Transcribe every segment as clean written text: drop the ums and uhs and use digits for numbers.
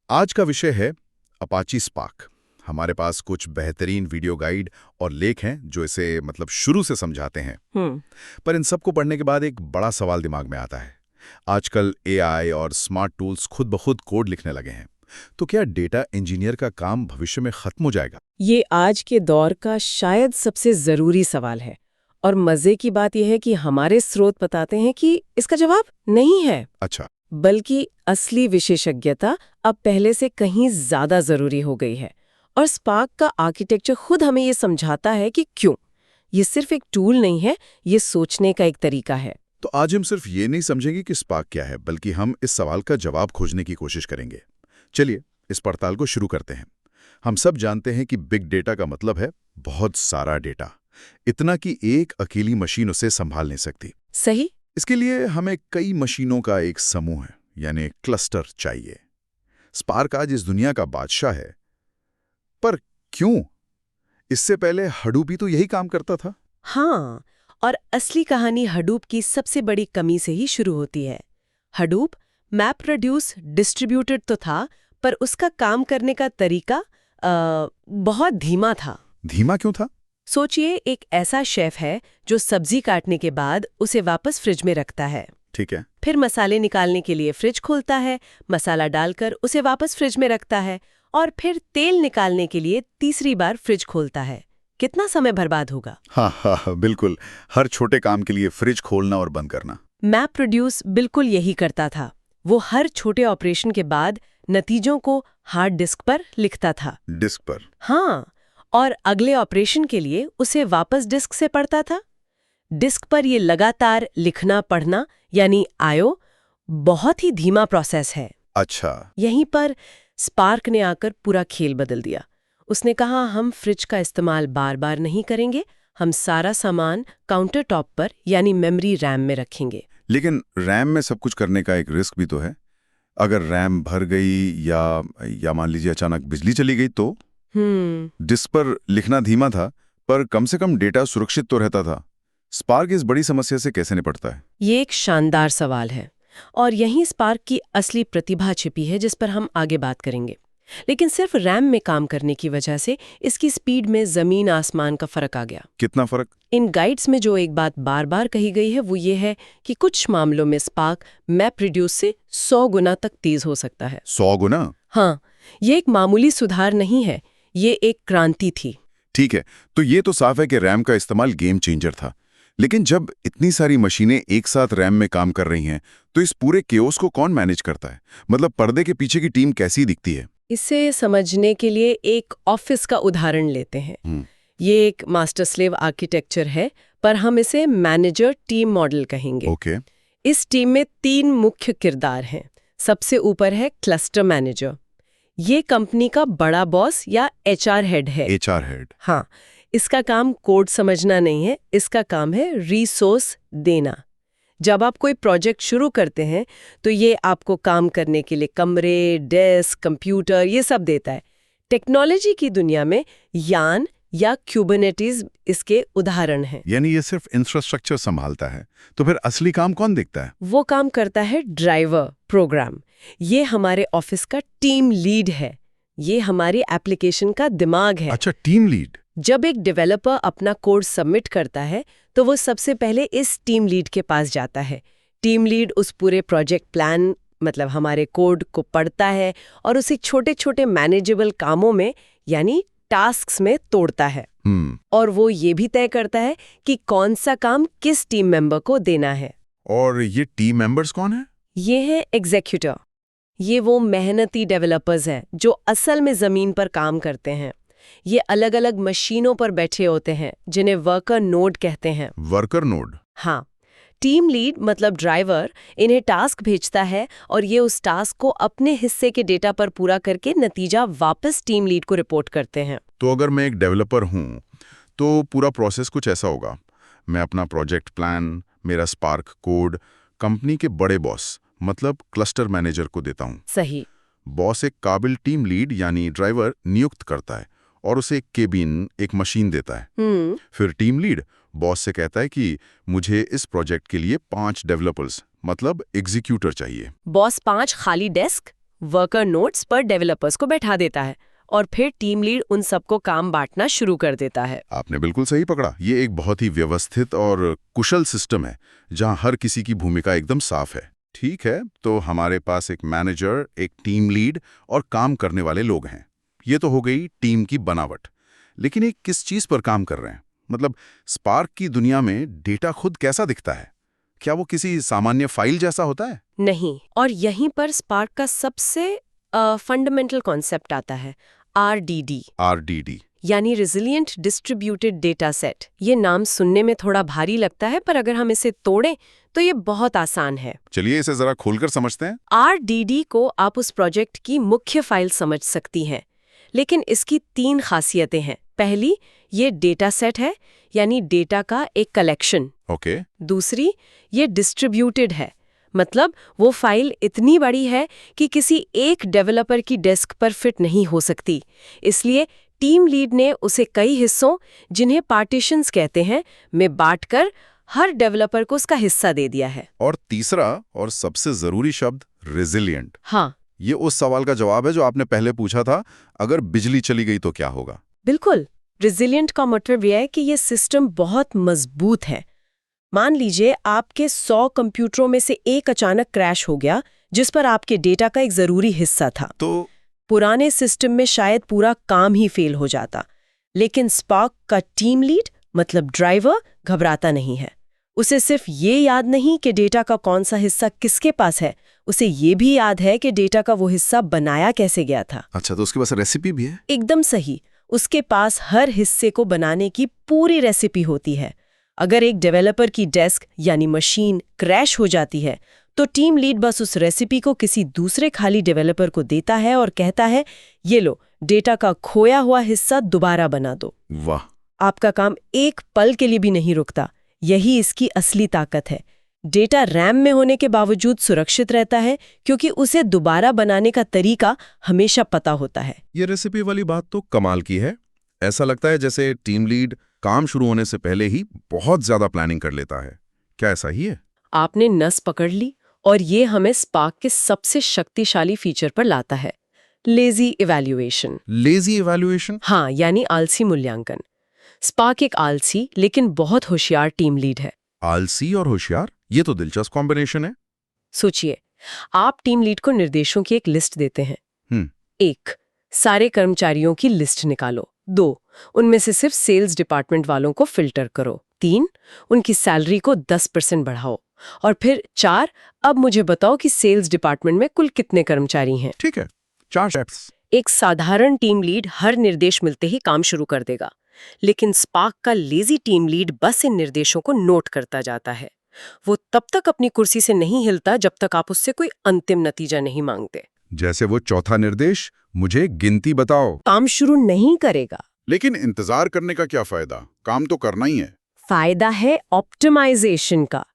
आज का विषय है अपाची स्पार्क। हमारे पास कुछ बेहतरीन वीडियो गाइड और लेख हैं जो इसे शुरू से समझाते हैं। हम्म। पर इन सबको पढ़ने के बाद एक बड़ा सवाल दिमाग में आता है। आजकल एआई और स्मार्ट टूल्स खुद ब खुद कोड लिखने लगे हैं, तो क्या डेटा इंजीनियर का काम भविष्य में खत्म हो जाएगा? ये आज के दौर का शायद सबसे जरूरी सवाल है। और मजे की बात यह है कि हमारे स्रोत बताते हैं कि इसका जवाब नहीं है, अच्छा। बल्कि असली विशेषज्ञता अब पहले से कहीं ज्यादा जरूरी हो गई है। और स्पार्क का आर्किटेक्चर खुद हमें ये समझाता है कि क्यों। ये सिर्फ एक टूल नहीं है, ये सोचने का एक तरीका है। तो आज हम सिर्फ ये नहीं समझेंगे कि स्पार्क क्या है, बल्कि हम इस सवाल का जवाब खोजने की कोशिश करेंगे। चलिए इस पड़ताल को शुरू करते हैं। हम सब जानते हैं कि बिग डेटा का मतलब है बहुत सारा डेटा, इतना कि एक अकेली मशीन उसे संभाल नहीं सकती। सही। इसके लिए हमें कई मशीनों का एक समूह है, यानी क्लस्टर चाहिए। स्पार्क आज इस दुनिया का बादशाह है, पर क्यों? इससे पहले हडूप ही तो यही काम करता था। हाँ, और असली कहानी हडूप की सबसे बड़ी कमी से ही शुरू होती है। हडूप मैप रिड्यूस डिस्ट्रीब्यूटेड तो था, पर उसका काम करने का तरीका बहुत धीमा था। धीमा क्यों था? सोचिए, एक ऐसा शेफ है जो सब्जी काटने के बाद उसे वापस फ्रिज में रखता है। ठीक है। फिर मसाले निकालने के लिए फ्रिज खोलता है, मसाला डालकर उसे वापस फ्रिज में रखता है, और फिर तेल निकालने के लिए तीसरी बार फ्रिज खोलता है। कितना समय बर्बाद होगा। हाँ हाँ हाँ, बिल्कुल। हर छोटे काम के लिए फ्रिज खोलना और बंद करना। मैप प्रोड्यूस बिल्कुल यही करता था। वो हर छोटे ऑपरेशन के बाद नतीजों को हार्ड डिस्क पर लिखता था। डिस्क पर? हाँ, और अगले ऑपरेशन के लिए उसे वापस डिस्क से पढ़ता था। डिस्क पर ये लगातार लिखना पढ़ना यानी आयो बहुत ही धीमा प्रोसेस है। अच्छा। यहीं पर स्पार्क ने आकर पूरा खेल बदल दिया। उसने कहा, हम फ्रिज का इस्तेमाल बार बार नहीं करेंगे, हम सारा सामान काउंटर टॉप पर यानी मेमोरी रैम में रखेंगे। लेकिन रैम में सब कुछ करने का एक रिस्क भी तो है। अगर रैम भर गई या मान लीजिए अचानक बिजली चली गई तो? डिस्क पर लिखना धीमा था, पर कम से कम डेटा सुरक्षित तो रहता था। स्पार्क इस बड़ी समस्या से कैसे निपटता है? ये एक शानदार सवाल है, और यहीं स्पार्क की असली प्रतिभा छिपी है, जिस पर हम आगे बात करेंगे। लेकिन सिर्फ रैम में काम करने की वजह से इसकी स्पीड में जमीन आसमान का फर्क आ गया। कितना फर्क? इन गाइड्स में जो एक बात बार बार कही गई है वो ये है कि कुछ मामलों में स्पार्क मैप रिड्यूस से 100 गुना तक तेज हो सकता है। 100 गुना? हाँ, ये एक मामूली सुधार नहीं है, ये एक क्रांति थी। ठीक है, तो ये तो साफ है कि रैम का इस्तेमाल गेम चेंजर था। लेकिन जब इतनी सारी मशीनें एक साथ रैम में काम कर रही हैं, तो इस पूरे केओस को कौन मैनेज करता है? पर्दे के पीछे की टीम कैसी दिखती है? इसे समझने के लिए एक ऑफिस का उदाहरण लेते हैं। ये एक मास्टर स्लेव आर्किटेक्चर है, पर हम इसे मैनेजर टीम मॉडल कहेंगे। ओके। इस टीम में 3 मुख्य किरदार हैं। सबसे ऊपर है क्लस्टर मैनेजर। ये कंपनी का बड़ा बॉस या एचआर हेड है। HR head? हाँ, इसका काम कोड समझना नहीं है, इसका काम है रिसोर्स देना। जब आप कोई प्रोजेक्ट शुरू करते हैं तो ये आपको काम करने के लिए कमरे, डेस्क, कंप्यूटर ये सब देता है। टेक्नोलॉजी की दुनिया में यान या क्यूबरनेटिस इसके उदाहरण हैं। यानी ये सिर्फ इंफ्रास्ट्रक्चर संभालता है, तो फिर असली काम कौन देखता है? वो काम करता है ड्राइवर प्रोग्राम। ये हमारे ऑफिस का टीम लीड है, ये हमारी एप्लीकेशन का दिमाग है। अच्छा, टीम लीड। जब एक डेवलपर अपना कोड सबमिट करता है तो वो सबसे पहले इस टीम लीड के पास जाता है। टीम लीड उस पूरे प्रोजेक्ट प्लान हमारे कोड को पढ़ता है और उसे छोटे छोटे मैनेजेबल कामों में यानी टास्क्स में तोड़ता है। और वो ये भी तय करता है कि कौन सा काम किस टीम मेंबर को देना है। और ये टीम मेंबर्स कौन है? ये है एग्जीक्यूटिव। ये वो मेहनती डेवलपर्स हैं जो असल में जमीन पर काम करते हैं। ये अलग अलग मशीनों पर बैठे होते हैं जिन्हें वर्कर नोड कहते हैं। Worker node? हाँ। टीम लीड ड्राइवर इन्हें टास्क भेजता है और ये उस टास्क को अपने हिस्से के डेटा पर पूरा करके नतीजा वापस टीम लीड को रिपोर्ट करते हैं। तो अगर मैं एक डेवलपर हूं तो पूरा प्रोसेस कुछ ऐसा होगा। मैं अपना प्रोजेक्ट प्लान, मेरा स्पार्क कोड कंपनी के बड़े बॉस क्लस्टर मैनेजर को देता हूं। सही। बॉस एक काबिल टीम लीड यानी ड्राइवर नियुक्त करता है और उसे एक केबिन, एक मशीन देता है। फिर टीम लीड बॉस से कहता है कि मुझे इस प्रोजेक्ट के लिए 5 डेवलपर्स एग्जीक्यूटर चाहिए। बॉस 5 खाली डेस्क, वर्कर नोट्स पर डेवलपर्स को बैठा देता है और फिर टीम लीड उन सबको काम बांटना शुरू कर देता है। आपने बिल्कुल सही पकड़ा। ये एक बहुत ही व्यवस्थित और कुशल सिस्टम है जहां हर किसी की भूमिका एकदम साफ है। ठीक है, तो हमारे पास एक मैनेजर, एक टीम लीड और काम करने वाले लोग हैं। ये तो हो गई टीम की बनावट। लेकिन ये किस चीज पर काम कर रहे हैं? मतलब स्पार्क की दुनिया में डेटा खुद कैसा दिखता है? क्या वो किसी सामान्य फाइल जैसा होता है? नहीं, और यहीं पर स्पार्क का सबसे फंडामेंटल कॉन्सेप्ट आता है, RDD। RDD यानी रिजिलिएंट डिस्ट्रीब्यूटेड डेटा सेट। ये नाम सुनने में थोड़ा भारी लगता है, पर अगर हम इसे तोड़ें तो ये बहुत आसान है। चलिए इसे जरा खोलकर समझते हैं। RDD को आप उस प्रोजेक्ट की मुख्य फाइल समझ सकती हैं, लेकिन इसकी 3 खासियतें हैं। पहली, ये डेटा सेट है, यानी डेटा का एक कलेक्शन। ओके। दूसरी, ये डिस्ट्रीब्यूटेड है, मतलब वो फाइल इतनी बड़ी है कि किसी एक डेवलपर की डेस्क पर फिट नहीं हो सकती। इसलिए टीम लीड ने उसे कई हिस्सों, जिन्हें पार्टीशंस कहते हैं, में बांटकर हर डेवलपर को उसका हिस्सा दे दिया है। और तीसरा और सबसे जरूरी शब्द रेजिलिएंट। हाँ, ये उस सवाल का जवाब है जो आपने पहले पूछा था, अगर बिजली चली गई तो क्या होगा? बिल्कुल। रेजिलिएंट का मतलब यह है कि ये सिस्टम बहुत मजबूत है। मान लीजिए आपके 100 कंप्यूटरों में से एक अचानक क्रैश हो गया, जिस पर आपके डेटा का एक जरूरी हिस्सा था। तो पुराने सिस्टम में शायद पूरा काम ही फेल हो जाता, लेकिन स्पार्क का टीम लीड मतलब ड्राइवर घबराता नहीं है। उसे सिर्फ ये याद नहीं कि डेटा का कौन सा हिस्सा किसके पास है, उसे ये भी याद है कि डेटा का वो हिस्सा बनाया कैसे गया था। अच्छा, तो उसके पास रेसिपी भी है? एकदम सही। उसके पास हर हिस्से को बनाने की पूरी रेसिपी होती है। अगर एक डेवलपर की डेस्क यानी मशीन क्रैश हो जाती है, तो टीम लीड बस उस रेसिपी को किसी दूसरे खाली डेवलपर को देता है और कहता है, ये लो, डेटा का खोया हुआ हिस्सा दोबारा बना दो। वाह! आपका काम एक पल के लिए भी नहीं रुकता। यही इसकी असली ताकत है। डेटा रैम में होने के बावजूद सुरक्षित रहता है, क्योंकि उसे दोबारा बनाने का तरीका हमेशा पता होता है। ये रेसिपी वाली बात तो कमाल की है। ऐसा लगता है जैसे टीम लीड काम शुरू होने से पहले ही बहुत ज्यादा प्लानिंग कर लेता है। क्या ऐसा ही है? आपने नस पकड़ ली, और ये हमें स्पार्क के सबसे शक्तिशाली फीचर पर लाता है, लेजी इवैल्यूएशन। Lazy evaluation? हाँ, यानी आलसी मूल्यांकन। स्पार्क एक आलसी लेकिन बहुत होशियार टीम लीड है। आलसी और होशियार, ये तो दिलचस्प कॉम्बिनेशन है। सोचिए, आप टीम लीड को निर्देशों की एक लिस्ट देते हैं। 1, सारे कर्मचारियों की लिस्ट निकालो। 2, उनमें से सिर्फ सेल्स डिपार्टमेंट वालों को फिल्टर करो। 3, उनकी सैलरी को 10% बढ़ाओ। और फिर 4, अब मुझे बताओ कि सेल्स डिपार्टमेंट में कुल कितने कर्मचारी हैं। ठीक है, 4 स्टेप्स। एक साधारण टीम लीड हर निर्देश मिलते ही काम शुरू कर देगा, लेकिन स्पार्क का लेजी टीम लीड बस इन निर्देशों को नोट करता जाता है। वो तब तक अपनी कुर्सी से नहीं हिलता जब तक आप उससे कोई अंतिम नतीजा नहीं मांगते। जैसे वो चौथा निर्देश, मुझे गिनती बताओ। काम शुरू नहीं करेगा। लेकिन इंतजार करने का क्या फायदा? काम तो करना ही है। फायदा है ऑप्टिमाइजेशन का।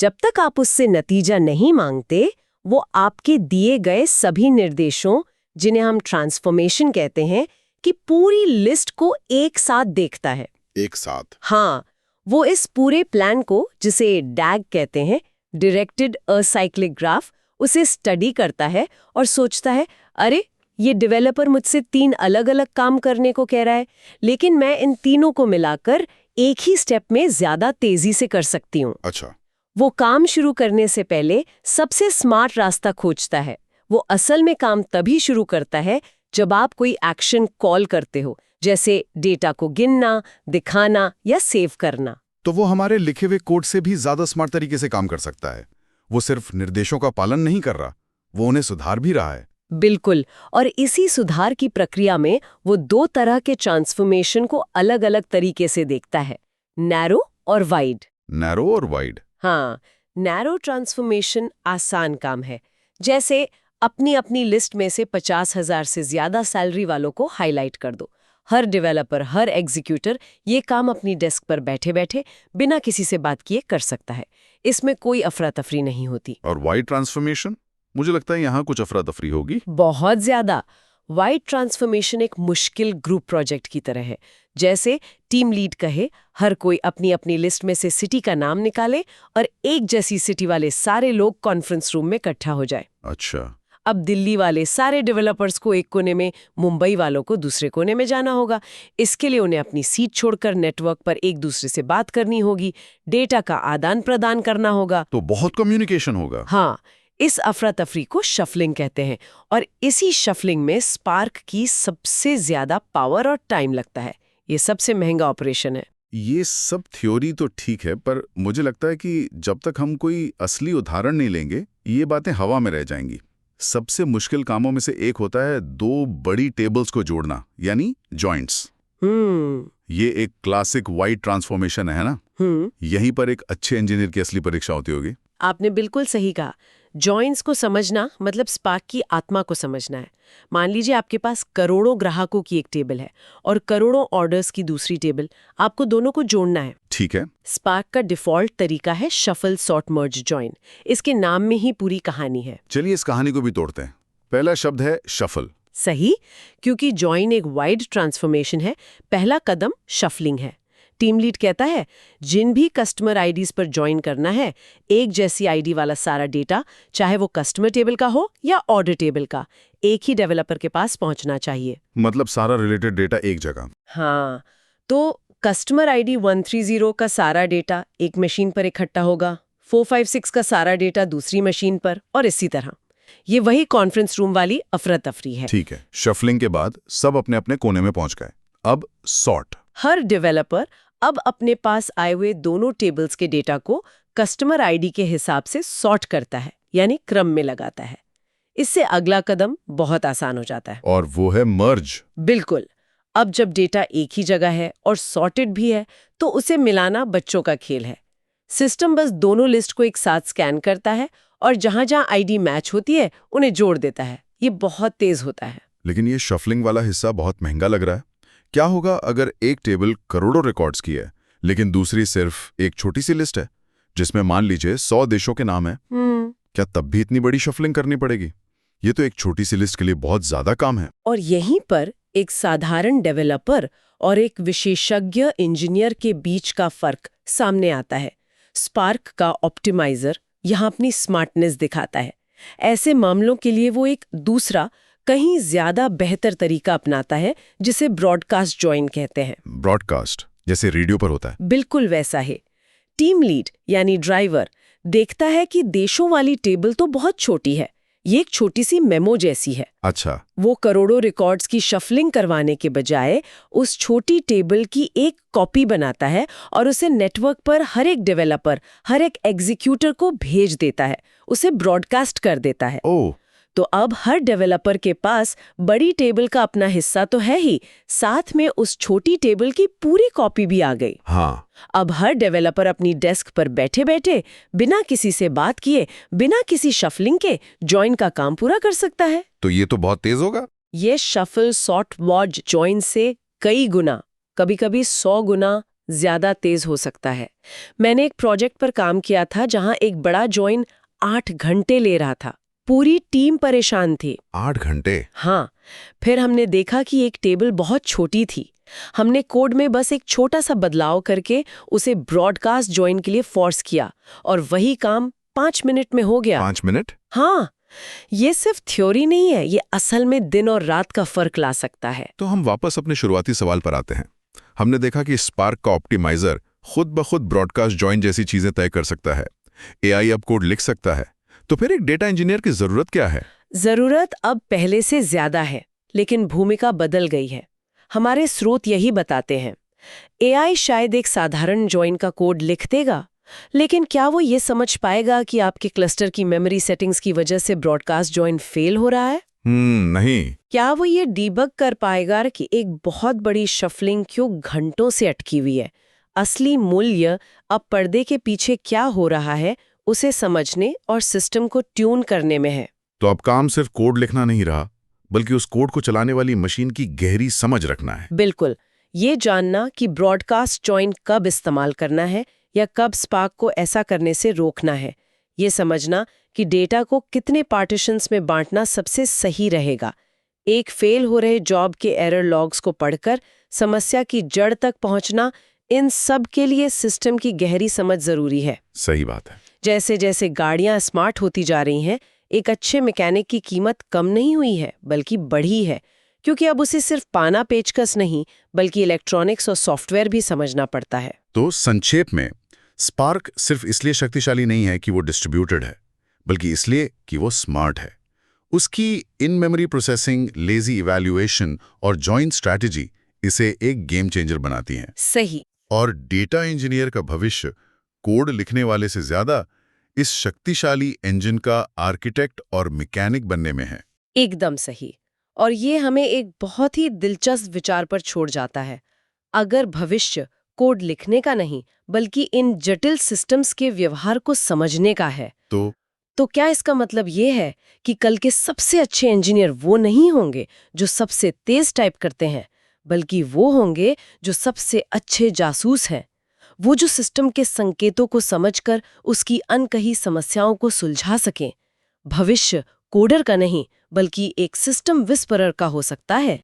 जब तक आप उससे नतीजा नहीं मांगते, वो आपके दिए गए सभी निर्देशों, जिन्हें हम ट्रांसफॉर्मेशन कहते हैं, कि पूरी लिस्ट को एक साथ देखता है। एक साथ? हाँ, वो इस पूरे प्लान को, जिसे डैग कहते हैं, डायरेक्टेड असाइक्लिक ग्राफ, उसे स्टडी करता है और सोचता है, अरे ये डेवलपर मुझसे 3 अलग-अलग काम करने को कह रहा है, लेकिन मैं इन तीनों को मिलाकर एक ही स्टेप में ज्यादा तेजी से कर सकती हूँ। अच्छा। वो काम शुरू करने से पहले सबसे स्मार्ट रास्ता खोजता है। वो असल में काम तभी शुरू करता है जब आप कोई एक्शन कॉल करते हो, जैसे डेटा को गिनना, दिखाना या सेव करना। तो वो हमारे लिखे हुए कोड से भी ज्यादा स्मार्ट तरीके से काम कर सकता है। वो सिर्फ निर्देशों का पालन नहीं कर रहा, वो उन्हें सुधार भी रहा है। बिल्कुल। और इसी सुधार की प्रक्रिया में वो 2 तरह के ट्रांसफॉर्मेशन को अलग-अलग तरीके से देखता है, नैरो और वाइड। नैरो और वाइड? हाँ, नैरो ट्रांसफॉर्मेशन आसान काम है, जैसे अपनी लिस्ट में से 50,000 से ज्यादा सैलरी वालों को हाईलाइट कर दो। हर डेवलपर, हर एग्जीक्यूटर ये काम अपनी डेस्क पर बैठे-बैठे बिना किसी से बात किए कर सकता है। इसमें कोई अफरा तफरी नहीं होती। और वाइड ट्रांसफॉर्मेशन? मुझे लगता है यहाँ कुछ अफरा तफरी होगी। बहुत ज्यादा। वाइड ट्रांसफॉर्मेशन एक मुश्किल ग्रुप प्रोजेक्ट की तरह है। जैसे टीम लीड कहे, हर कोई अपनी लिस्ट में से सिटी का नाम निकाले और एक जैसी सिटी वाले सारे लोग कॉन्फ्रेंस रूम में इकट्ठा हो जाए। अच्छा। अब दिल्ली वाले सारे डेवलपर्स को एक कोने में, मुंबई वालों को दूसरे कोने में जाना होगा। इसके लिए उन्हें अपनी सीट छोड़कर नेटवर्क पर एक दूसरे से बात करनी होगी, डेटा का आदान प्रदान करना होगा। तो बहुत कम्युनिकेशन होगा। हाँ, इस अफरा तफरी को शफलिंग कहते हैं और इसी शफलिंग में स्पार्क की सबसे ज्यादा पावर और टाइम लगता है। ये सबसे महंगा ऑपरेशन है। ये सब थ्योरी तो ठीक है, पर मुझे लगता है कि जब तक हम कोई असली उदाहरण नहीं लेंगे, ये बातें हवा में रह जाएंगी। सबसे मुश्किल कामों में से एक होता है दो बड़ी टेबल्स को जोड़ना, यानी जॉइंट्स। ये एक क्लासिक वाइड ट्रांसफॉर्मेशन है ना? यहीं पर एक अच्छे इंजीनियर की असली परीक्षा होती होगी। आपने बिल्कुल सही कहा। जॉइंट्स को समझना मतलब स्पार्क की आत्मा को समझना है। मान लीजिए आपके पास करोड़ों ग्राहकों की एक टेबल है और करोड़ों ऑर्डर्स की दूसरी टेबल। आपको दोनों को जोड़ना है। ठीक है। स्पार्क का डिफॉल्ट तरीका है शफल सॉर्ट मर्ज जॉइन। इसके नाम में ही पूरी कहानी है। चलिए इस कहानी को भी तोड़ते हैं। पहला शब्द है शफल। सही, क्योंकि जॉइन एक वाइड ट्रांसफॉर्मेशन है। पहला कदम शफलिंग है। टीम लीड कहता है जिन भी कस्टमर आईडीज पर ज्वाइन करना है, एक जैसी आईडी वाला सारा डेटा, चाहे वो कस्टमर टेबल का हो या ऑर्डर टेबल का, एक ही डेवलपर के पास पहुंचना चाहिए। मतलब सारा रिलेटेड डेटा एक जगह। हाँ, तो कस्टमर आईडी 130 का सारा डेटा एक मशीन पर इकट्ठा होगा, 456 का सारा डेटा दूसरी मशीन पर, और इसी तरह। ये वही कॉन्फ्रेंस रूम वाली अफरा तफरी है। ठीक है। शफलिंग के बाद सब अपने अपने कोने में पहुंच गए। अब सॉर्ट। हर डेवलपर अब अपने पास आए हुए दोनों टेबल्स के डेटा को कस्टमर आईडी के हिसाब से सॉर्ट करता है, यानी क्रम में लगाता है। इससे अगला कदम बहुत आसान हो जाता है, और वो है मर्ज। बिल्कुल। अब जब डेटा एक ही जगह है और सॉर्टेड भी है, तो उसे मिलाना बच्चों का खेल है। सिस्टम बस दोनों लिस्ट को एक साथ स्कैन करता है और जहां जहां आईडी मैच होती है उन्हें जोड़ देता है। ये बहुत तेज होता है। लेकिन ये शफलिंग वाला हिस्सा बहुत महंगा लग रहा है। क्या होगा अगर एक टेबल करोड़ों रिकॉर्ड्स की है, लेकिन दूसरी सिर्फ एक छोटी सी लिस्ट है जिसमें मान लीजिए 100 देशों के नाम है? क्या तब भी इतनी बड़ी शफलिंग करनी पड़ेगी? ये तो एक छोटी सी लिस्ट के लिए बहुत ज्यादा काम है। और यहीं पर एक साधारण डेवलपर और एक विशेषज्ञ इंजीनियर के बीच का फर्क सामने आता है। स्पार्क का ऑप्टिमाइजर यहाँ अपनी स्मार्टनेस दिखाता है। ऐसे मामलों के लिए वो एक दूसरा, कहीं ज्यादा बेहतर तरीका अपनाता है, जिसे ब्रॉडकास्ट जॉइन कहते हैं। ब्रॉडकास्ट जैसे रेडियो पर होता है? बिल्कुल वैसा है। टीम लीड यानी ड्राइवर देखता है कि देशों वाली टेबल तो बहुत छोटी है, ये एक छोटी सी मेमो जैसी है। अच्छा। वो करोड़ों रिकॉर्ड्स की शफलिंग करवाने के बजाय उस छोटी टेबल की एक कॉपी बनाता है और उसे नेटवर्क पर हर एक डेवलपर, हर एक एग्जीक्यूटर को भेज देता है, उसे ब्रॉडकास्ट कर देता है। ओह। तो अब हर डेवलपर के पास बड़ी टेबल का अपना हिस्सा तो है ही, साथ में उस छोटी टेबल की पूरी कॉपी भी आ गई। हाँ। अब हर डेवलपर अपनी डेस्क पर बैठे बैठे, बिना किसी से बात किए, बिना किसी शफलिंग के जॉइन का काम पूरा कर सकता है। तो ये तो बहुत तेज होगा। ये शफल सॉर्ट मर्ज जॉइन से कई गुना, कभी-कभी 100 गुना ज्यादा तेज हो सकता है। मैंने एक प्रोजेक्ट पर काम किया था जहां एक बड़ा जॉइन 8 घंटे ले रहा था। पूरी टीम परेशान थी। 8 घंटे? हाँ। फिर हमने देखा कि एक टेबल बहुत छोटी थी। हमने कोड में बस एक छोटा सा बदलाव करके उसे ब्रॉडकास्ट जॉइन के लिए फोर्स किया और वही काम 5 मिनट में हो गया। 5 मिनट? हाँ। ये सिर्फ थ्योरी नहीं है, ये असल में दिन और रात का फर्क ला सकता है। तो हम वापस अपने शुरुआती सवाल पर आते हैं। हमने देखा कि स्पार्क का ऑप्टिमाइजर खुद ब खुद ब्रॉडकास्ट जॉइन जैसी चीजें तय कर सकता है। एआई अब कोड लिख सकता है। तो फिर एक डेटा इंजीनियर की जरूरत क्या है? जरूरत अब पहले से ज्यादा है, लेकिन भूमिका बदल गई है। हमारे स्रोत यही बताते हैं। एआई शायद एक साधारण जॉइन का कोड लिख देगा, लेकिन क्या वो ये समझ पाएगा कि आपके क्लस्टर की मेमोरी सेटिंग्स की वजह से ब्रॉडकास्ट जॉइन फेल हो रहा है? नहीं। क्या वो ये डीबग कर पाएगा कि एक बहुत बड़ी शफलिंग क्यों घंटों से अटकी हुई है? असली मूल्य अब पर्दे के पीछे क्या हो रहा है उसे समझने और सिस्टम को ट्यून करने में है। तो अब काम सिर्फ कोड लिखना नहीं रहा, बल्कि उस कोड को चलाने वाली मशीन की गहरी समझ रखना है। बिल्कुल। ये जानना कि ब्रॉडकास्ट जॉइन कब इस्तेमाल करना है या कब स्पार्क को ऐसा करने से रोकना है। ये समझना कि डेटा को कितने पार्टीशंस में बांटना सबसे सही रहेगा। एक फेल हो रहे जॉब के एरर लॉग्स को पढ़कर समस्या की जड़ तक पहुंचना, इन सब के लिए सिस्टम की गहरी समझ जरूरी है। सही बात है। जैसे जैसे गाड़ियां स्मार्ट होती जा रही हैं, एक अच्छे मैकेनिक की कीमत कम नहीं हुई है बल्कि बढ़ी है, क्योंकि अब उसे सिर्फ पाना पेचकस नहीं बल्कि इलेक्ट्रॉनिक्स और सॉफ्टवेयर भी समझना पड़ता है। तो संक्षेप में स्पार्क सिर्फ इसलिए शक्तिशाली नहीं है कि वो डिस्ट्रीब्यूटेड है, बल्कि इसलिए कि वो स्मार्ट है। उसकी in memory processing, lazy evaluation और जॉइंट स्ट्रैटेजी इसे एक गेम चेंजर बनाती हैं। सही। और डेटा इंजीनियर का भविष्य कोड लिखने वाले से ज्यादा इस शक्तिशाली इंजन का आर्किटेक्ट और मैकेनिक बनने में है। एकदम सही। और ये हमें एक बहुत ही दिलचस्प विचार पर छोड़ जाता है। अगर भविष्य कोड लिखने का नहीं बल्कि इन जटिल सिस्टम्स के व्यवहार को समझने का है, तो क्या इसका मतलब ये है कि कल के सबसे अच्छे इंजीनियर वो नहीं होंगे जो सबसे तेज टाइप करते हैं, बल्कि वो होंगे जो सबसे अच्छे जासूस हैं, वो जो सिस्टम के संकेतों को समझकर उसकी अनकही समस्याओं को सुलझा सकें। भविष्य कोडर का नहीं बल्कि एक सिस्टम विस्परर का हो सकता है।